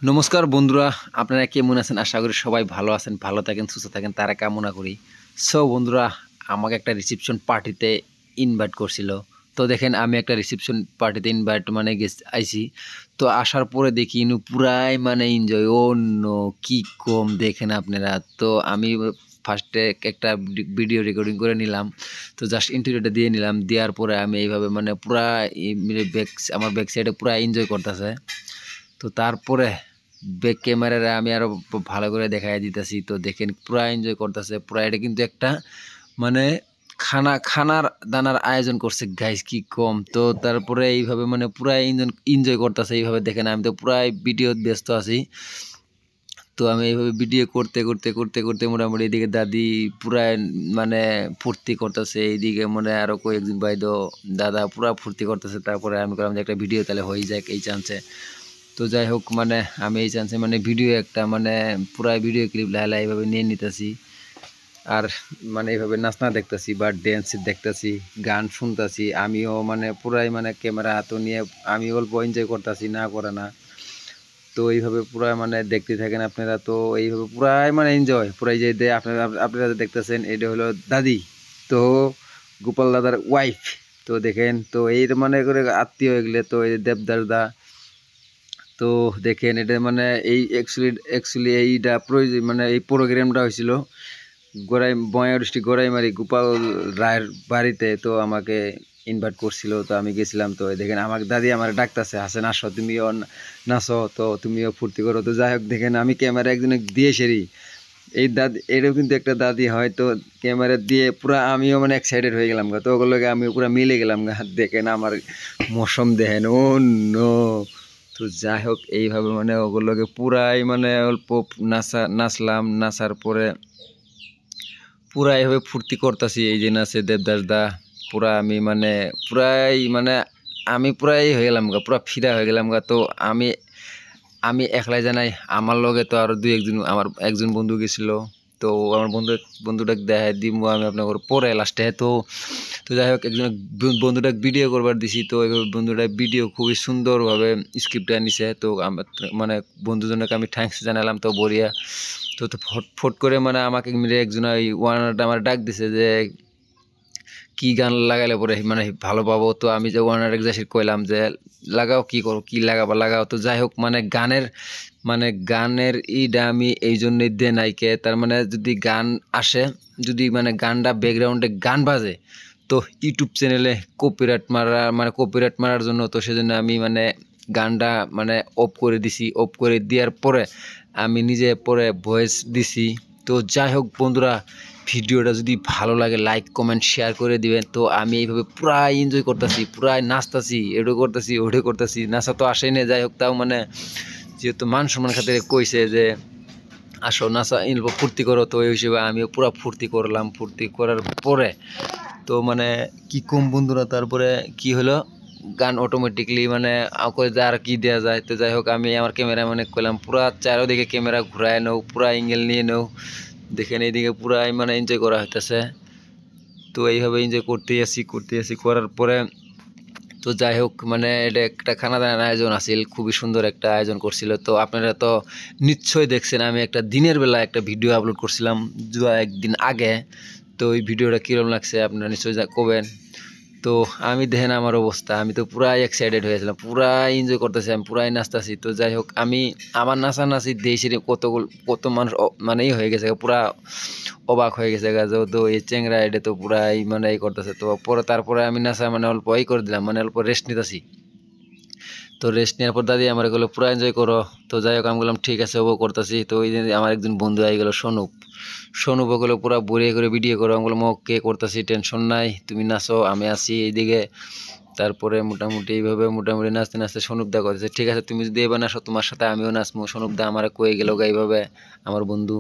নমস্কার বন্ধুরা, আপনারা কেমন আছেন? আশা করি সবাই ভালো আছেন, ভালো থাকেন, সুস্থ থাকেন তারা কামনা করি। সো বন্ধুরা, আমাকে একটা রিসেপশন পার্টিতে ইনভাইট করছিল। তো দেখেন আমি একটা রিসেপশন পার্টিতে ইনভাইট মানে আইছি। তো আসার পরে দেখি ইনু পুরাই মানে এনজয় অন্য কি কম দেখেন আপনারা। তো আমি ফার্স্টে একটা ভিডিও রেকর্ডিং করে নিলাম। তো জাস্ট ইন্টারভিউটা দিয়ে নিলাম। দেওয়ার পরে আমি এইভাবে মানে পুরা আমার ব্যাক সাইডে পুরা এনজয় করতেছে। তো তারপরে ব্যাক ক্যামেরারে আমি আরো ভালো করে দেখাই দিতেছি। তো দেখেন পুরা এনজয় করতেছে। পুরা এটা কিন্তু একটা মানে খানার দানার আয়োজন করছে গাইস, কি কম। তো তারপরে এইভাবে মানে পুরা এনজয় করতেছে। এইভাবে দেখেন আমি তো পুরাই ভিডিও ব্যস্ত আছি। তো আমি এইভাবে ভিডিও করতে মোটামুটি এদিকে দাদি পুরাই মানে ফুর্তি করতেছে, এইদিকে মানে আরো কয়েকজন ভাই তো দাদা পুরা ফুর্তি করতেছে। তারপরে আমি করলাম যে একটা ভিডিও তাহলে হয়ে যাক এই চান্সে। তো যাই হোক মানে আমি এই চান্সে মানে ভিডিও একটা মানে পুরাই ভিডিও ক্লিপ লাইলা এইভাবে নিয়ে নিতেছি। আর মানে এইভাবে নাচনা দেখতেছি বা ড্যান্স দেখতেছি, গান শুনতেছি। আমিও মানে পুরাই মানে ক্যামেরা হাতে নিয়ে আমি অল্প এনজয় করতেছি, না করে না। তো এইভাবে পুরা মানে দেখতে থাকেন আপনারা। তো এইভাবে পুরাই মানে এনজয় পুরাই যে আপনারা আপনারা দেখতেছেন এটা হলো দাদি। তো গোপাল দাদার ওয়াইফ। তো দেখেন তো এই মানে করে আত্মীয় এগুলো তো এই দেবদাস দা। তো দেখেন এটা মানে এই অ্যাকচুয়ালি এইটা প্রয়োজন মানে এই প্রোগ্রামটা হয়েছিল বয়া ডিস্ট্রিক্ট গোড়াইমারি গোপাল রায়ের বাড়িতে। তো আমাকে ইনভাইট করছিল, তো আমি গেছিলাম। তো দেখেন আমাকে দাদি আমার ডাকতেছে, হাসেন আসো তুমিও নাচো, তো তুমিও ফুর্তি করো। তো যাই হোক দেখেন আমি ক্যামেরা একজনে দিয়ে সেরি এই দাদি এটাও কিন্তু একটা দাদি হয়। তো ক্যামেরা দিয়ে পুরা আমিও মানে এক্সাইটেড হয়ে গেলাম গা। তো ওগুলোকে আমি পুরা মিলে গেলাম গা। দেখেন আমার মৌসুম দেখেন ও নো। তো যাই হোক এইভাবে মানে ওগুলোকে পুরাই মানে অল্প নাচলাম। নাচার পরে পুরা এইভাবে ফুর্তি করতেছি। এই যে নাচে দেবদাস দা পুরা আমি মানে পুরাই মানে আমি পুরাই হয়ে গেলাম গা, পুরা ফিদা হয়ে গেলাম গা। তো আমি আমি একলাই জানাই, আমার লগে তো আরো দুই একজন আমার একজন বন্ধু গেছিল। তো আমার বন্ধুটাকে দেখাই দিব আমি আপনাকে পরে লাস্টে। তো তো যাই হোক একজন বন্ধুটাকে ভিডিও করবার দিছি। তো এইভাবে বন্ধুটা ভিডিও খুবই সুন্দরভাবে স্ক্রিপ্টটা নিছে। তো আমার মানে বন্ধুজনকে আমি থ্যাঙ্কস জানালাম। তো বড়িয়া। তো তো ফট করে মানে আমাকে মিলে একজন ওই ওয়ানারটা আমার ডাক দিছে যে কি গান লাগাইলে পরে মানে ভালো পাবো। তো আমি যে ওয়ানার এক্সাসির কইলাম যে লাগাও, কি করো, কি লাগাবা লাগাও। তো যাই হোক মানে গানের ইটা আমি এই জন্যই দে নাইকে, তার মানে যদি গান আসে, যদি মানে গানটা ব্যাকগ্রাউন্ডে গান বাজে তো ইউটিউব চ্যানেলে কপিরাইট মারার জন্য। তো সেজন্য আমি মানে গানটা মানে অফ করে দিছি। অফ করে দেওয়ার পরে আমি নিজে পরে ভয়েস দিছি। তো যাই হোক বন্ধুরা, ভিডিওটা যদি ভালো লাগে লাইক কমেন্ট শেয়ার করে দিবেন। তো আমি এইভাবে পুরাই এনজয় করতেছি, পুরাই নাচতেছি, এডো করতেছি ওডে করতেছি। নাচা তো আসেই না, যাই হোক তাও মানে যেহেতু মান সম্মান খাতিরে কইছে যে আসো নাচা ফুর্তি করো, তো এই হিসেবে আমিও পুরা ফুর্তি করলাম। ফুর্তি করার পরে তো মানে কি কম বন্ধুরা, তারপরে কি হলো গান অটোমেটিকলি মানে আর কি দেওয়া যায়। তো যাই হোক আমি আমার ক্যামেরা মানে করলাম পুরা চারোদিকে ক্যামেরা ঘুরায় নাও, পুরা অ্যাঙ্গেল নিয়ে নাও। দেখেন এইদিকে পুরাই মানে এনজয় করা হইতেছে। তো এইভাবে এনজয় করতে আসি করার পরে তো যাই হোক মানে এটা একটা খানা দানার আয়োজন আছিল, খুবই সুন্দর একটা আয়োজন করছিল। তো আপনারা তো নিশ্চয়ই দেখছেন আমি একটা দিনের বেলা একটা ভিডিও আপলোড করছিলাম একদিন আগে। তো ওই ভিডিওটা কীরকম লাগছে আপনারা নিশ্চয়ই কবেন। তো আমি দেখেন আমার অবস্থা, আমি তো পুরাই এক্সাইটেড হয়েছিলাম, পুরাই এনজয় করতেছি, আমি পুরাই নাচতেছি। তো যাই হোক আমি আমার নাচানাচি দেশের কত মানুষ মানে হয়ে গেছে পুরা অবাক হয়ে গেছে গা। তো এই চেংরা এটা তো পুরাই মানে করতেছে। তো পরে তারপরে আমি নাচা মানে অল্প করে দিলাম, মানে অল্প রেস্ট নিতেছি। তো রেস্ট নেওয়ার পর দাদি আমার এগুলো পুরো এনজয় করো। তো যাই হোক আমি বললাম ঠিক আছে ওও করতেছি। তো ওই দিন আমার একজন বন্ধু আই গেল সনুপ ওগুলো পুরো বড়িয়ে করে ভিডিও করো। আমি বললাম ওকে করতেছি, টেনশন নাই, তুমি নাচো আমি আছি এইদিকে। তারপরে মোটামুটি এইভাবে মোটামুটি নাচতে নাচতে সনুপদা করতেছে ঠিক আছে তুমি যদি এবার নাচো তোমার সাথে আমিও নাচবো। সনুপদা আমার কয়ে গেল এইভাবে আমার বন্ধু।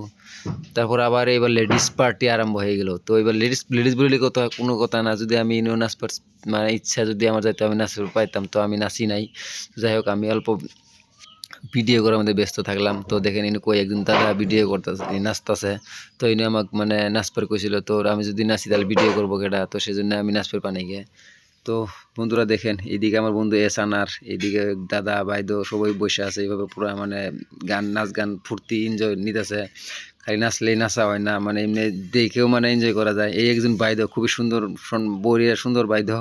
তারপর আবার এবার লেডিস পার্টি আরম্ভ হয়ে গেল। তো এবার লেডিস বলে কোনো কথা না, যদি আমি ইনো নাচবার মানে ইচ্ছা যদি আমার যাইতে আমি নাচ পাইতাম তো আমি নাচি নাই। যাই হোক আমি অল্প ভিডিও করার মধ্যে ব্যস্ত থাকলাম। তো দেখেন ইনি কই একদিন দাদা ভিডিও করতেছে নাচতেছে। তো ইনি আমাকে মানে নাচবার কইছিল, তো আমি যদি নাচি তাহলে ভিডিও করবো কেটা, তো সেই জন্য আমি নাচবার পানি গিয়ে। তো তো বন্ধুরা দেখেন এইদিকে আমার বন্ধু এসান আর এইদিকে দাদা বাইদো সবাই বসে আছে এইভাবে পুরো মানে গান নাচ গান ফুর্তি এনজয় নিতেছে। খালি নাচলেই নাচা হয় না, মানে এমনি দেখেও মানে এনজয় করা যায়। এই একজন বাইদো খুবই সুন্দর বড়িয়া সুন্দর বাইদো।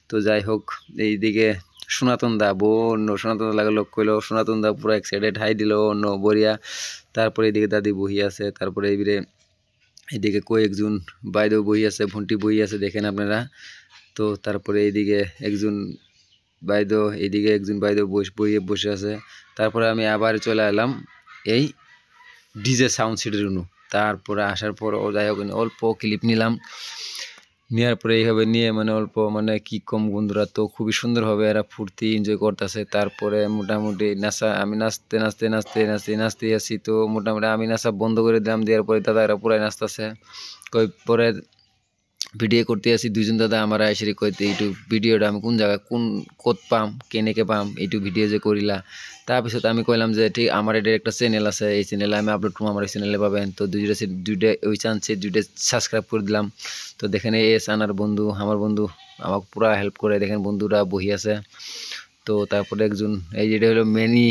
তো যাই হোক এইদিকে সনাতন দা অন্য সনাতন দা লাগে লোক কইলো, সনাতন দা পুরো এক্সাইটেড হাই দিল অন্য বড়িয়া। তারপরে এইদিকে দাদি বহি আছে, তারপরে এইদিকে কয়েকজন বাইদো বহি আছে, ভন্টি বহি আছে দেখেন আপনারা। তো তারপরে এইদিকে একজন বাইদো বইয়ে বসে আছে। তারপরে আমি আবার চলে এলাম এই ডিজে সাউন্ড সিটির রুনু। তারপরে আসার পর যাই হোক অল্প ক্লিপ নিলাম, নেওয়ার পরে এইভাবে নিয়ে মানে অল্প মানে কি কম বন্ধুরা, তো খুবই সুন্দরভাবে এরা ফুর্তি এনজয় করতেছে। তারপরে মোটামুটি আমি নাচতে আসি। তো মোটামুটি আমি নাচা বন্ধ করে দিলাম, দেওয়ার পরে দাদা এরা পুরাই নাচতেছে। পরে ভিডিও করতে আসি দুইজন দাদা আমার এসে কইতে এইটু ভিডিওটা আমি কোন জায়গায় কোত পাম কেনেকে পাম এইটু ভিডিও যে করিলা। তারপিছত আমি কইলাম যে ঠিক আমার এটা একটা চ্যানেল আছে, এই চ্যানেলে আমি আপলোড করবো, আমার এই চ্যানেলে পাবেন। তো দুইটা ওই চান্সে দুইটা সাবস্ক্রাইব করে দিলাম। তো দেখেন এস আনার বন্ধু আমার বন্ধু আমাকে পুরা হেল্প করে, দেখেন বন্ধুরা বহি আছে। তো তারপরে একজন এই যেটা হলো মেনি,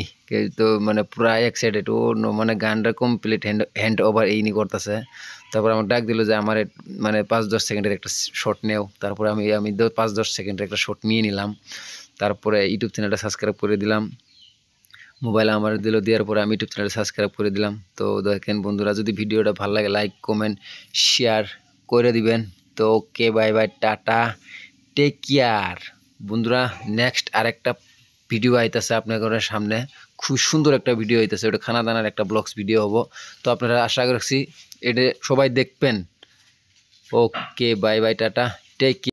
তো মানে পুরা এক্সাইটেড ও মানে গানটা কমপ্লিট হ্যান্ড ওভার এই নিয়ে করতেছে। তারপর আমার ডাক দিল যে আমার মানে 5-10 সেকেন্ডের একটা শট নেও। তারপরে আমি 5-10 সেকেন্ডের একটা শট নিয়ে নিলাম। তারপরে ইউটিউব চ্যানেলটা সাবস্ক্রাইব করে দিলাম, মোবাইলে আমার দেওয়ার পরে আমি ইউটিউব চ্যানেলটা সাবস্ক্রাইব করে দিলাম। তো দেখেন বন্ধুরা যদি ভিডিওটা ভালো লাগে লাইক কমেন্ট শেয়ার করে দিবেন। তো okay bye bye tata take care বন্ধুরা। নেক্সট আরেকটা ভিডিও আইতেছে আপনাদের সামনে, খুব সুন্দর একটা ভিডিও হইতেছে, ওটা খানা দানার একটা ব্লগস ভিডিও হবো। তো আপনারা আশা রাখছি এটা সবাই দেখবেন। Okay bye bye tata take care.